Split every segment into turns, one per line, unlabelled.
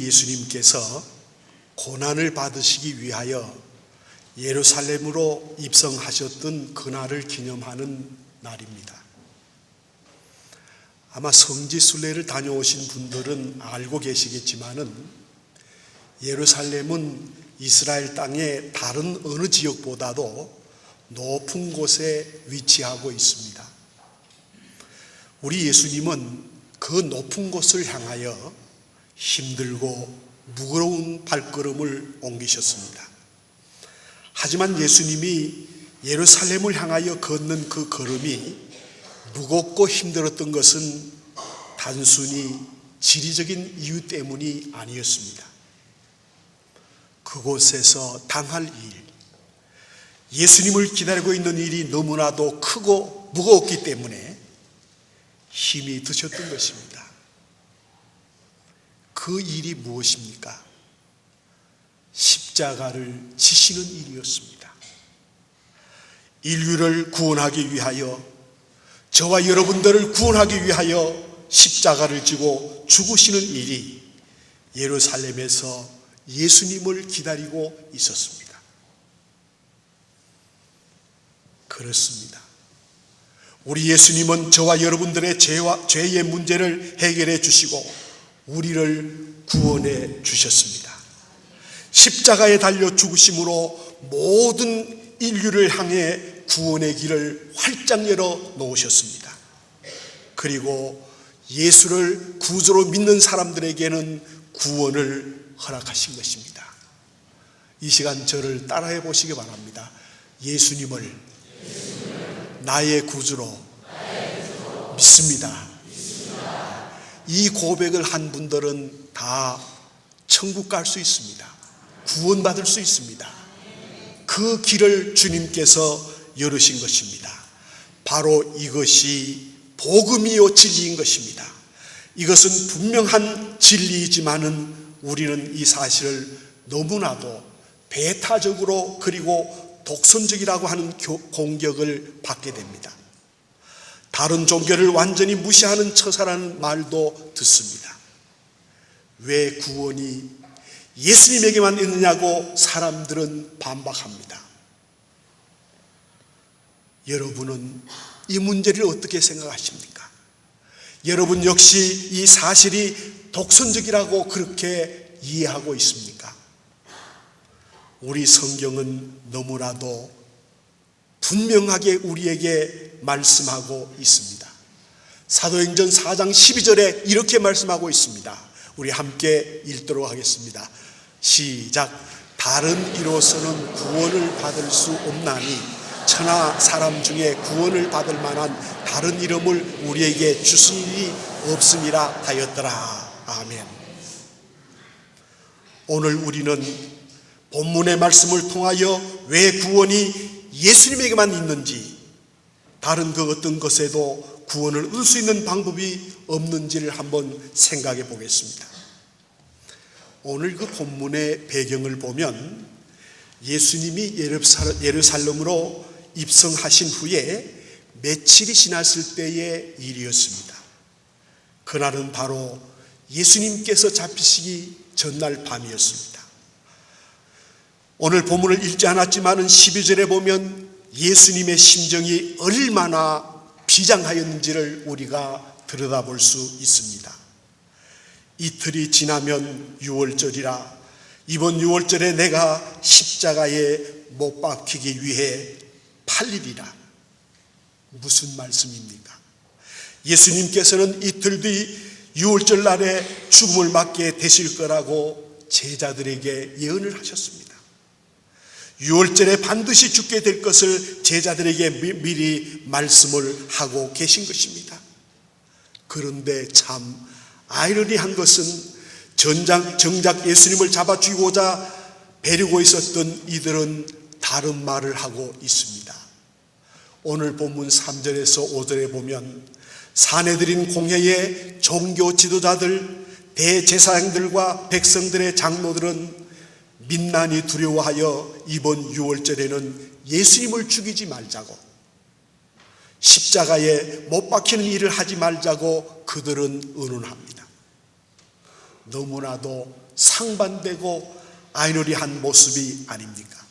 우리 예수님께서 고난을 받으시기 위하여 예루살렘으로 입성하셨던 그날을 기념하는 날입니다. 아마 성지순례를 다녀오신 분들은 알고 계시겠지만은 예루살렘은 이스라엘 땅의 다른 어느 지역보다도 높은 곳에 위치하고 있습니다. 우리 예수님은 그 높은 곳을 향하여 힘들고 무거운 발걸음을 옮기셨습니다. 하지만 예수님이 예루살렘을 향하여 걷는 그 걸음이 무겁고 힘들었던 것은 단순히 지리적인 이유 때문이 아니었습니다. 그곳에서 당할 일, 예수님을 기다리고 있는 일이 너무나도 크고 무거웠기 때문에 힘이 드셨던 것입니다. 그 일이 무엇입니까? 십자가를 지시는 일이었습니다. 인류를 구원하기 위하여, 저와 여러분들을 구원하기 위하여 십자가를 지고 죽으시는 일이 예루살렘에서 예수님을 기다리고 있었습니다. 그렇습니다. 우리 예수님은 저와 여러분들의 죄의 문제를 해결해 주시고 우리를 구원해 주셨습니다. 십자가에 달려 죽으심으로 모든 인류를 향해 구원의 길을 활짝 열어 놓으셨습니다. 그리고 예수를 구주로 믿는 사람들에게는 구원을 허락하신 것입니다. 이 시간 저를 따라해 보시기 바랍니다. 예수님을 나의 구주로 믿습니다. 이 고백을 한 분들은 다 천국 갈 수 있습니다. 구원받을 수 있습니다. 그 길을 주님께서 열으신 것입니다. 바로 이것이 복음이요 진리인 것입니다. 이것은 분명한 진리이지만은 우리는 이 사실을 너무나도 배타적으로 그리고 독선적이라고 하는 공격을 받게 됩니다. 다른 종교를 완전히 무시하는 처사라는 말도 듣습니다. 왜 구원이 예수님에게만 있느냐고 사람들은 반박합니다. 여러분은 이 문제를 어떻게 생각하십니까? 여러분 역시 이 사실이 독선적이라고 그렇게 이해하고 있습니까? 우리 성경은 너무나도 분명하게 우리에게 말씀하고 있습니다. 사도행전 4장 12절에 이렇게 말씀하고 있습니다. 우리 함께 읽도록 하겠습니다. 시작. 다른 이로서는 구원을 받을 수 없나니 천하 사람 중에 구원을 받을 만한 다른 이름을 우리에게 주신 일이 없음이라 하였더라. 아멘. 오늘 우리는 본문의 말씀을 통하여 왜 구원이 예수님에게만 있는지, 다른 그 어떤 것에도 구원을 얻을 수 있는 방법이 없는지를 한번 생각해 보겠습니다. 오늘 그 본문의 배경을 보면 예수님이 예루살렘으로 입성하신 후에 며칠이 지났을 때의 일이었습니다. 그날은 바로 예수님께서 잡히시기 전날 밤이었습니다. 오늘 본문을 읽지 않았지만 12절에 보면 예수님의 심정이 얼마나 비장하였는지를 우리가 들여다볼 수 있습니다. 이틀이 지나면 유월절이라 이번 유월절에 내가 십자가에 못 박히기 위해 팔리리라. 무슨 말씀입니까? 예수님께서는 이틀 뒤 유월절 날에 죽음을 맞게 되실 거라고 제자들에게 예언을 하셨습니다. 유월절에 반드시 죽게 될 것을 제자들에게 미리 말씀을 하고 계신 것입니다. 그런데 참 아이러니한 것은 정작 예수님을 잡아 죽이고자 배리고 있었던 이들은 다른 말을 하고 있습니다. 오늘 본문 3절에서 5절에 보면 사내들인 공회의 종교 지도자들, 대제사장들과 백성들의 장로들은 민난이 두려워하여 이번 유월절에는 예수님을 죽이지 말자고, 십자가에 못 박히는 일을 하지 말자고 그들은 의논합니다. 너무나도 상반되고 아이러리한 모습이 아닙니까?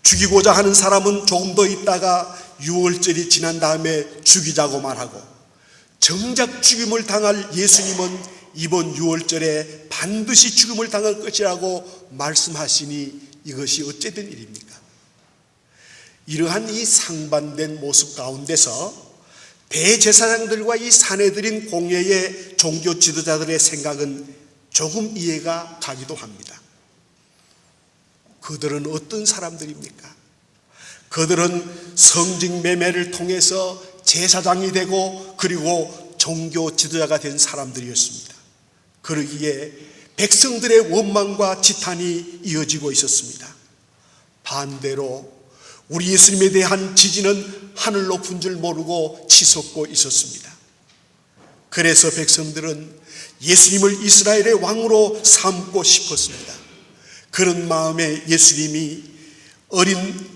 죽이고자 하는 사람은 조금 더 있다가 6월절이 지난 다음에 죽이자고 말하고, 정작 죽임을 당할 예수님은 이번 6월절에 반드시 죽임을 당할 것이라고 말씀하시니 이것이 어찌된 일입니까? 이러한 이 상반된 모습 가운데서 대제사장들과 이 사내들인 공회의 종교 지도자들의 생각은 조금 이해가 가기도 합니다. 그들은 어떤 사람들입니까? 그들은 성직 매매를 통해서 제사장이 되고 그리고 종교 지도자가 된 사람들이었습니다. 그러기에 백성들의 원망과 지탄이 이어지고 있었습니다. 반대로 우리 예수님에 대한 지지는 하늘 높은 줄 모르고 치솟고 있었습니다. 그래서 백성들은 예수님을 이스라엘의 왕으로 삼고 싶었습니다. 그런 마음에 예수님이 어린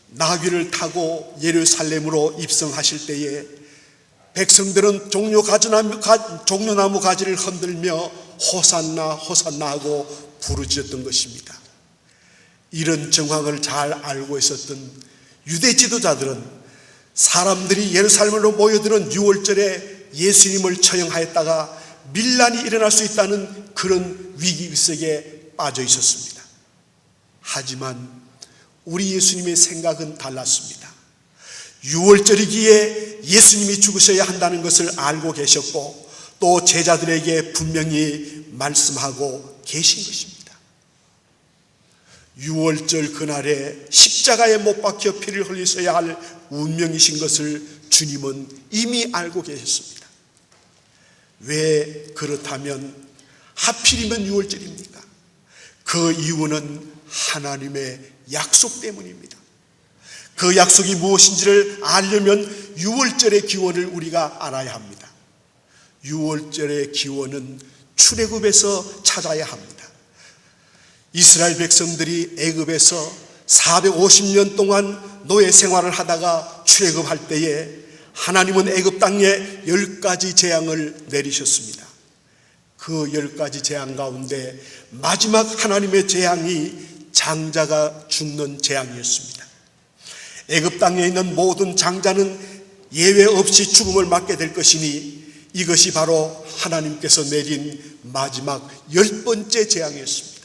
나귀를 타고 예루살렘으로 입성하실 때에 백성들은 종려나무 가지를 흔들며 호산나 호산나 하고 부르짖었던 것입니다. 이런 정황을 잘 알고 있었던 유대 지도자들은 사람들이 예루살렘으로 모여드는 6월절에 예수님을 처형하였다가 밀란이 일어날 수 있다는 그런 위기의식에 빠져 있었습니다. 하지만 우리 예수님의 생각은 달랐습니다. 6월절이기에 예수님이 죽으셔야 한다는 것을 알고 계셨고 또 제자들에게 분명히 말씀하고 계신 것입니다. 6월절 그날에 십자가에 못 박혀 피를 흘리셔야 할 운명이신 것을 주님은 이미 알고 계셨습니다. 왜 그렇다면 하필이면 6월절입니까? 그 이유는 하나님의 약속 때문입니다. 그 약속이 무엇인지를 알려면 6월절의 기원을 우리가 알아야 합니다. 6월절의 기원은 출애굽에서 찾아야 합니다. 이스라엘 백성들이 애굽에서 450년 동안 노예 생활을 하다가 출애굽할 때에 하나님은 애굽 땅에 10가지 재앙을 내리셨습니다. 그 10가지 재앙 가운데 마지막 하나님의 재앙이 장자가 죽는 재앙이었습니다. 애굽 땅에 있는 모든 장자는 예외 없이 죽음을 맞게 될 것이니 이것이 바로 하나님께서 내린 마지막 10번째 재앙이었습니다.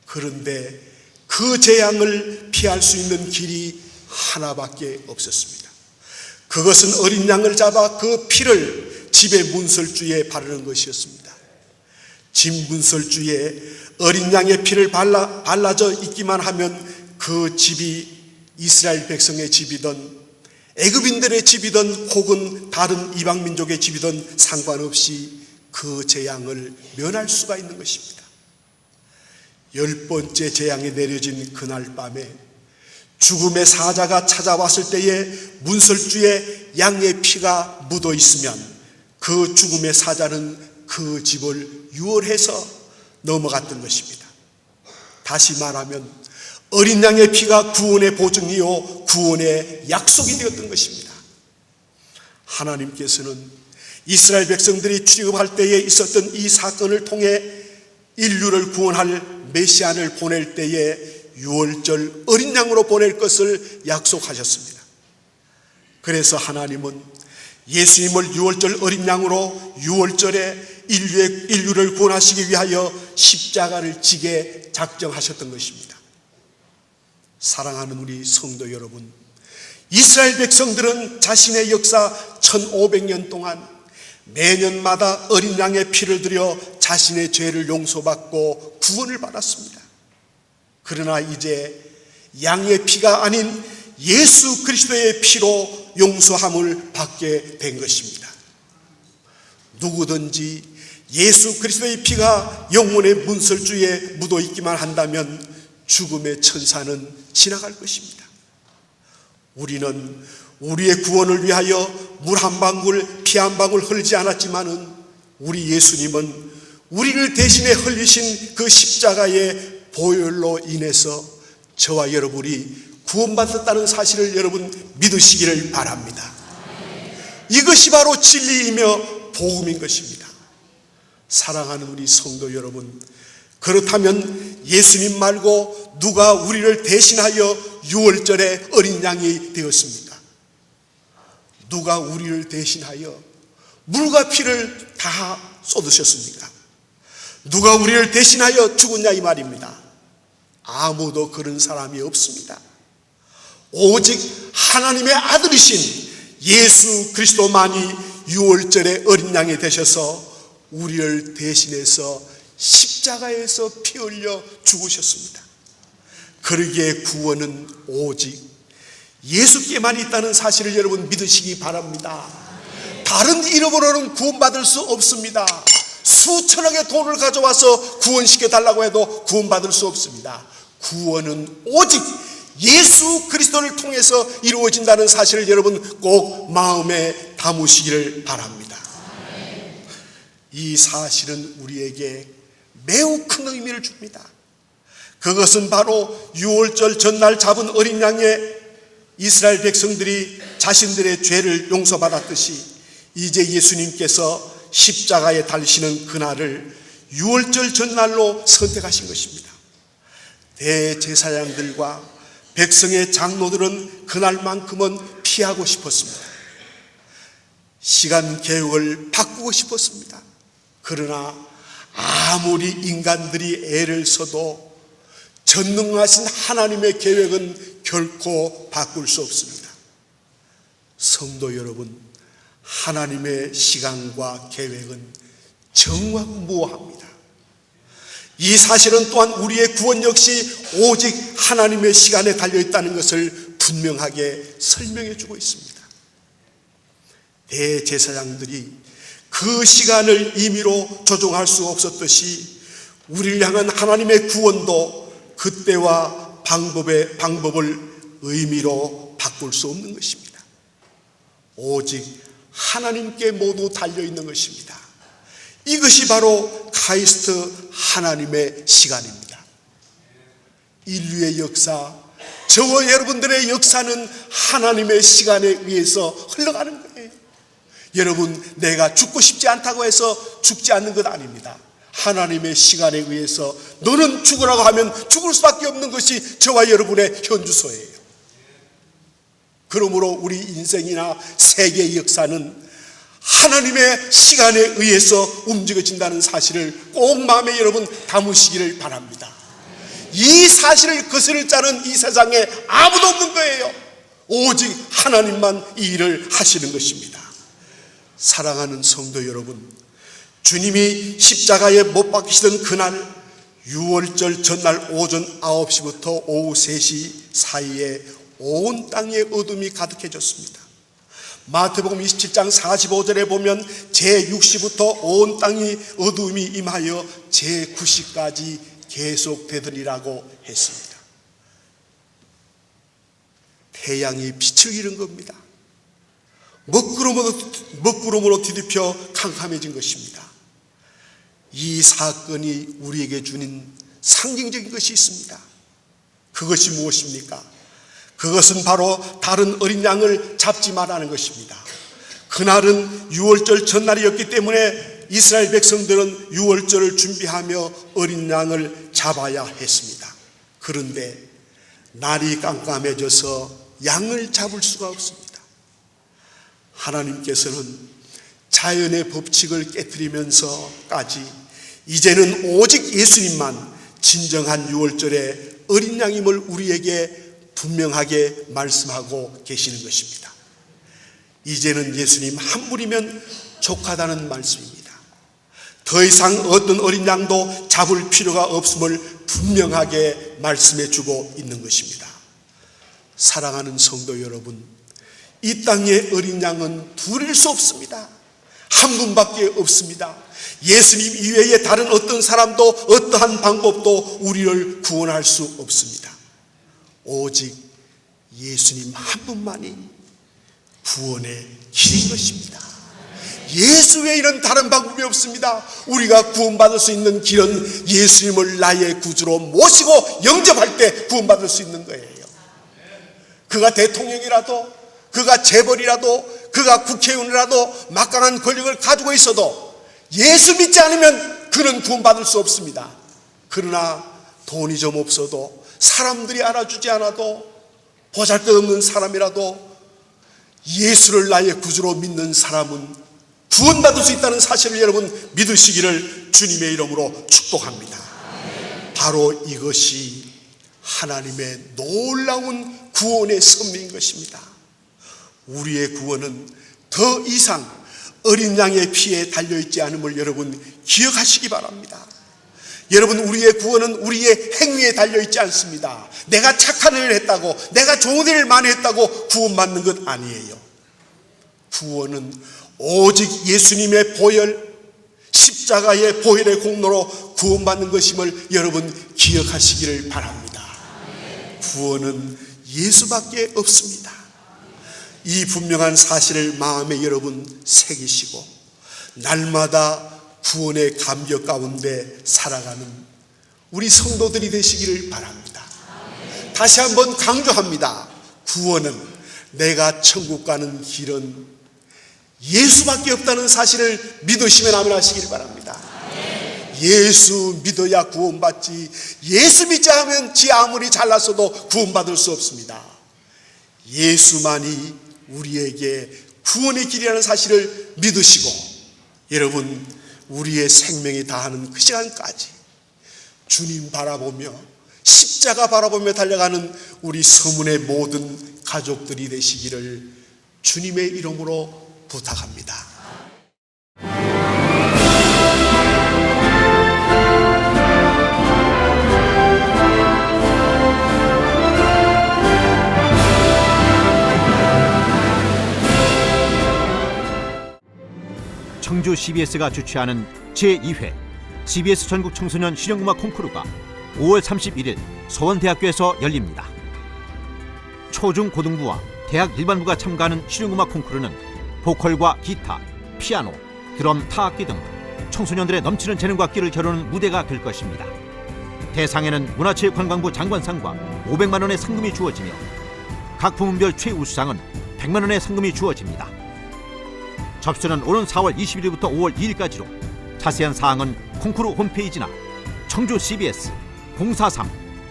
그런데 그 재앙을 피할 수 있는 길이 하나밖에 없었습니다. 그것은 어린 양을 잡아 그 피를 집의 문설주에 바르는 것이었습니다. 집 문설주에 어린 양의 피를 발라져 있기만 하면 그 집이 이스라엘 백성의 집이든 애굽인들의 집이든 혹은 다른 이방민족의 집이든 상관없이 그 재앙을 면할 수가 있는 것입니다. 10번째 재앙이 내려진 그날 밤에 죽음의 사자가 찾아왔을 때에 문설주에 양의 피가 묻어 있으면 그 죽음의 사자는 그 집을 유월해서 넘어갔던 것입니다. 다시 말하면 어린 양의 피가 구원의 보증이요 구원의 약속이 되었던 것입니다. 하나님께서는 이스라엘 백성들이 출애굽할 때에 있었던 이 사건을 통해 인류를 구원할 메시아를 보낼 때에 6월절 어린 양으로 보낼 것을 약속하셨습니다. 그래서 하나님은 예수님을 6월절 어린 양으로 6월절에 인류를 구원하시기 위하여 십자가를 지게 작정하셨던 것입니다. 사랑하는 우리 성도 여러분, 이스라엘 백성들은 자신의 역사 1500년 동안 매년마다 어린 양의 피를 들여 자신의 죄를 용서받고 구원을 받았습니다. 그러나 이제 양의 피가 아닌 예수 그리스도의 피로 용서함을 받게 된 것입니다. 누구든지 예수 그리스도의 피가 영혼의 문설주에 묻어 있기만 한다면 죽음의 천사는 지나갈 것입니다. 우리는 우리의 구원을 위하여 물 한 방울, 피 한 방울 흘리지 않았지만은 우리 예수님은 우리를 대신에 흘리신 그 십자가의 보혈로 인해서 저와 여러분이 구원받았다는 사실을 여러분 믿으시기를 바랍니다. 이것이 바로 진리이며 복음인 것입니다. 사랑하는 우리 성도 여러분, 그렇다면 예수님 말고 누가 우리를 대신하여 유월절에 어린 양이 되었습니까? 누가 우리를 대신하여 물과 피를 다 쏟으셨습니까? 누가 우리를 대신하여 죽었냐 이 말입니다. 아무도 그런 사람이 없습니다. 오직 하나님의 아들이신 예수 그리스도만이 유월절에 어린 양이 되셔서 우리를 대신해서 십자가에서 피 흘려 죽으셨습니다. 그러기에 구원은 오직 예수께만 있다는 사실을 여러분 믿으시기 바랍니다. 다른 이름으로는 구원받을 수 없습니다. 수천억의 돈을 가져와서 구원시켜 달라고 해도 구원받을 수 없습니다. 구원은 오직 예수 그리스도를 통해서 이루어진다는 사실을 여러분 꼭 마음에 담으시기를 바랍니다. 이 사실은 우리에게 매우 큰 의미를 줍니다. 그것은 바로 유월절 전날 잡은 어린 양의 이스라엘 백성들이 자신들의 죄를 용서받았듯이 이제 예수님께서 십자가에 달리시는 그날을 유월절 전날로 선택하신 것입니다. 대제사장들과 백성의 장로들은 그날만큼은 피하고 싶었습니다. 시간 계획을 바꾸고 싶었습니다. 그러나 아무리 인간들이 애를 써도 전능하신 하나님의 계획은 결코 바꿀 수 없습니다. 성도 여러분, 하나님의 시간과 계획은 정확무오합니다. 이 사실은 또한 우리의 구원 역시 오직 하나님의 시간에 달려있다는 것을 분명하게 설명해 주고 있습니다. 대제사장들이 그 시간을 임의로 조종할 수 없었듯이 우리를 향한 하나님의 구원도 그때와 방법을 의미로 바꿀 수 없는 것입니다. 오직 하나님께 모두 달려있는 것입니다. 이것이 바로 카이스트 하나님의 시간입니다. 인류의 역사, 저와 여러분들의 역사는 하나님의 시간에 의해서 흘러가는 거예요. 여러분, 내가 죽고 싶지 않다고 해서 죽지 않는 것 아닙니다. 하나님의 시간에 의해서 너는 죽으라고 하면 죽을 수밖에 없는 것이 저와 여러분의 현주소예요. 그러므로 우리 인생이나 세계의 역사는 하나님의 시간에 의해서 움직여진다는 사실을 꼭 마음에 여러분 담으시기를 바랍니다. 이 사실을 거스를 자는 이 세상에 아무도 없는 거예요. 오직 하나님만 이 일을 하시는 것입니다. 사랑하는 성도 여러분, 주님이 십자가에 못 박히시던 그날 유월절 전날 오전 9시부터 오후 3시 사이에 온 땅에 어둠이 가득해졌습니다. 마태복음 27장 45절에 보면 제6시부터 온 땅이 어둠이 임하여 제9시까지 계속되더니라고 했습니다. 태양이 빛을 잃은 겁니다. 먹구름으로 뒤덮여 캄캄해진 것입니다. 이 사건이 우리에게 주는 상징적인 것이 있습니다. 그것이 무엇입니까? 그것은 바로 다른 어린 양을 잡지 말라는 것입니다. 그날은 유월절 전날이었기 때문에 이스라엘 백성들은 유월절을 준비하며 어린 양을 잡아야 했습니다. 그런데 날이 깜깜해져서 양을 잡을 수가 없습니다. 하나님께서는 자연의 법칙을 깨트리면서까지 이제는 오직 예수님만 진정한 유월절의 어린 양임을 우리에게 분명하게 말씀하고 계시는 것입니다. 이제는 예수님 한 분이면 족하다는 말씀입니다. 더 이상 어떤 어린 양도 잡을 필요가 없음을 분명하게 말씀해 주고 있는 것입니다. 사랑하는 성도 여러분, 이 땅의 어린 양은 둘일 수 없습니다. 한 분밖에 없습니다. 예수님 이외에 다른 어떤 사람도 어떠한 방법도 우리를 구원할 수 없습니다. 오직 예수님 한 분만이 구원의 길인 것입니다. 예수 외에는 다른 방법이 없습니다. 우리가 구원받을 수 있는 길은 예수님을 나의 구주로 모시고 영접할 때 구원받을 수 있는 거예요. 그가 대통령이라도, 그가 재벌이라도, 그가 국회의원이라도 막강한 권력을 가지고 있어도 예수 믿지 않으면 그는 구원받을 수 없습니다. 그러나 돈이 좀 없어도, 사람들이 알아주지 않아도, 보잘것없는 사람이라도 예수를 나의 구주로 믿는 사람은 구원받을 수 있다는 사실을 여러분 믿으시기를 주님의 이름으로 축복합니다. 바로 이것이 하나님의 놀라운 구원의 섭리인 것입니다. 우리의 구원은 더 이상 어린 양의 피에 달려있지 않음을 여러분 기억하시기 바랍니다. 여러분, 우리의 구원은 우리의 행위에 달려있지 않습니다. 내가 착한 일을 했다고, 내가 좋은 일을 많이 했다고 구원받는 것 아니에요. 구원은 오직 예수님의 보혈, 십자가의 보혈의 공로로 구원받는 것임을 여러분 기억하시기를 바랍니다. 구원은 예수밖에 없습니다. 이 분명한 사실을 마음에 여러분 새기시고 날마다 구원의 감격 가운데 살아가는 우리 성도들이 되시기를 바랍니다. 다시 한번 강조합니다. 구원은, 내가 천국 가는 길은 예수밖에 없다는 사실을 믿으시면 아멘 하시길 바랍니다. 예수 믿어야 구원받지, 예수 믿지 않으면 지 아무리 잘났어도 구원받을 수 없습니다. 예수만이 우리에게 구원의 길이라는 사실을 믿으시고 여러분, 우리의 생명이 다하는 그 시간까지 주님 바라보며, 십자가 바라보며 달려가는 우리 서문의 모든 가족들이 되시기를 주님의 이름으로 부탁합니다.
청주 CBS가 주최하는 제2회 CBS 전국 청소년 실용음악 콩쿠르가 5월 31일 서원대학교에서 열립니다. 초중 고등부와 대학 일반부가 참가하는 실용음악 콩쿠르는 보컬과 기타, 피아노, 드럼, 타악기 등 청소년들의 넘치는 재능과 끼를 겨루는 무대가 될 것입니다. 대상에는 문화체육관광부 장관상과 500만 원의 상금이 주어지며 각 부문별 최우수상은 100만 원의 상금이 주어집니다. 접수는 오는 4월 21일부터 5월 2일까지로 자세한 사항은 콩쿠르 홈페이지나 청주 CBS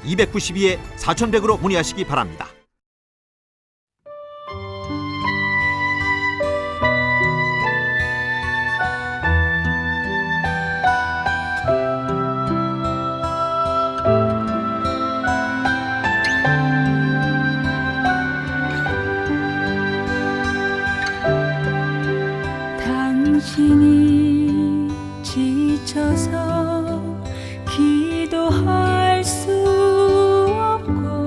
043-292-4100으로 문의하시기 바랍니다.
당신이 지쳐서 기도할 수 없고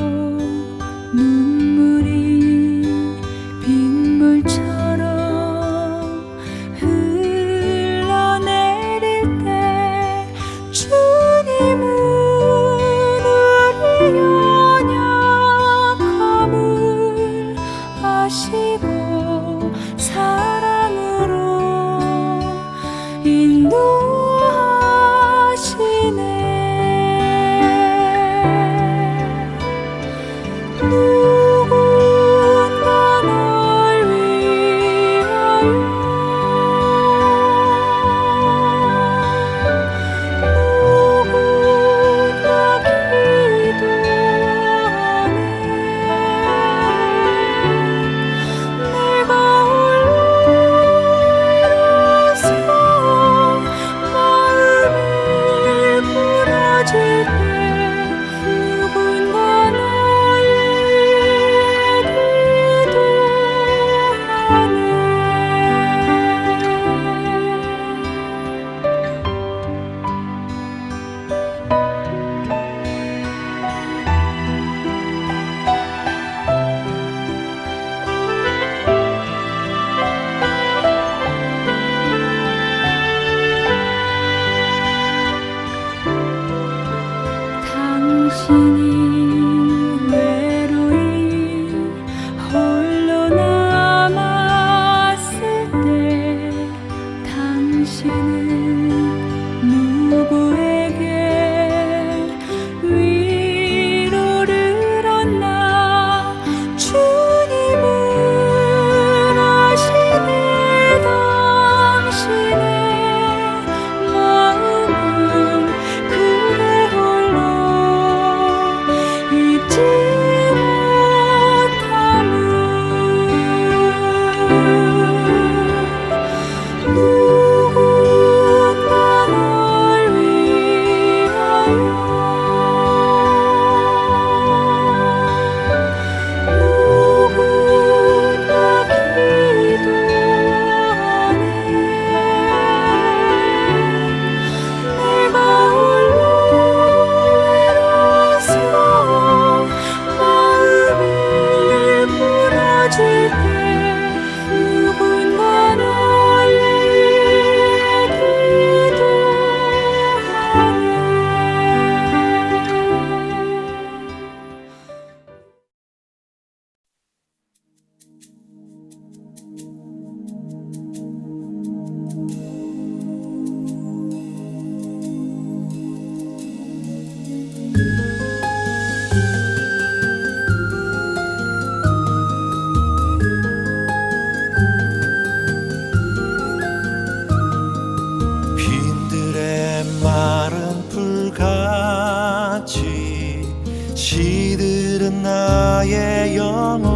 시들은 나의 영혼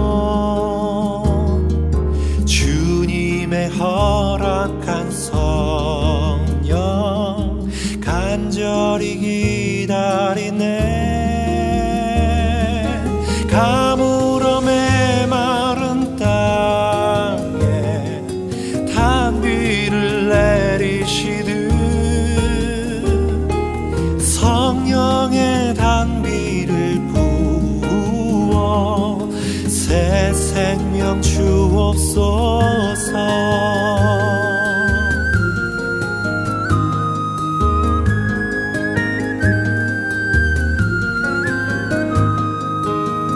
주님의 허락한 성령 간절히 기다리네. 가물어 메마른 땅에 단비를 내리시듯 성령의 단비를 부어 새 생명 주옵소서.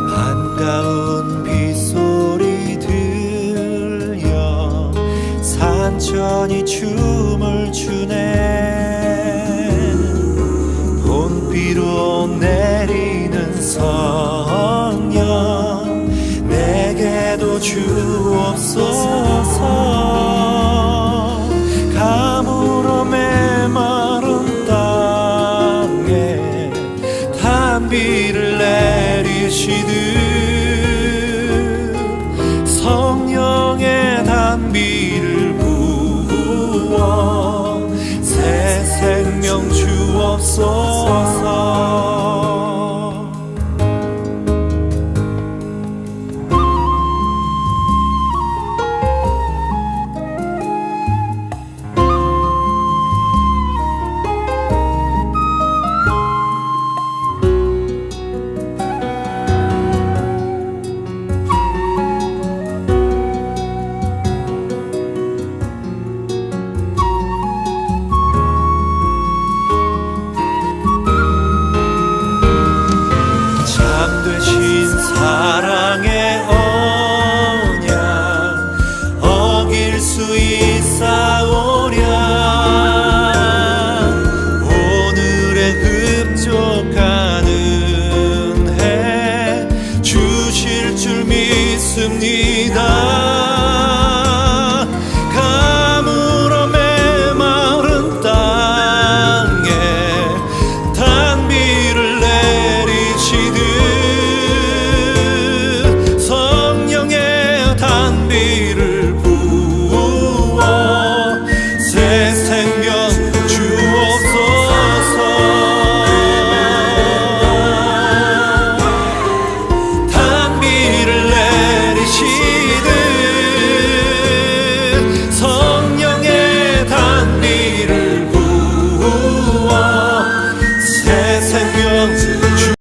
반가운 빗소리 들려 산천이 춤을 추네. 봄비로 내리는 성령 내게도 주옵소서. 가물어 메마른 땅에 단비를 내리시듯 성령의 단비를 부어 새 생명 주옵소서.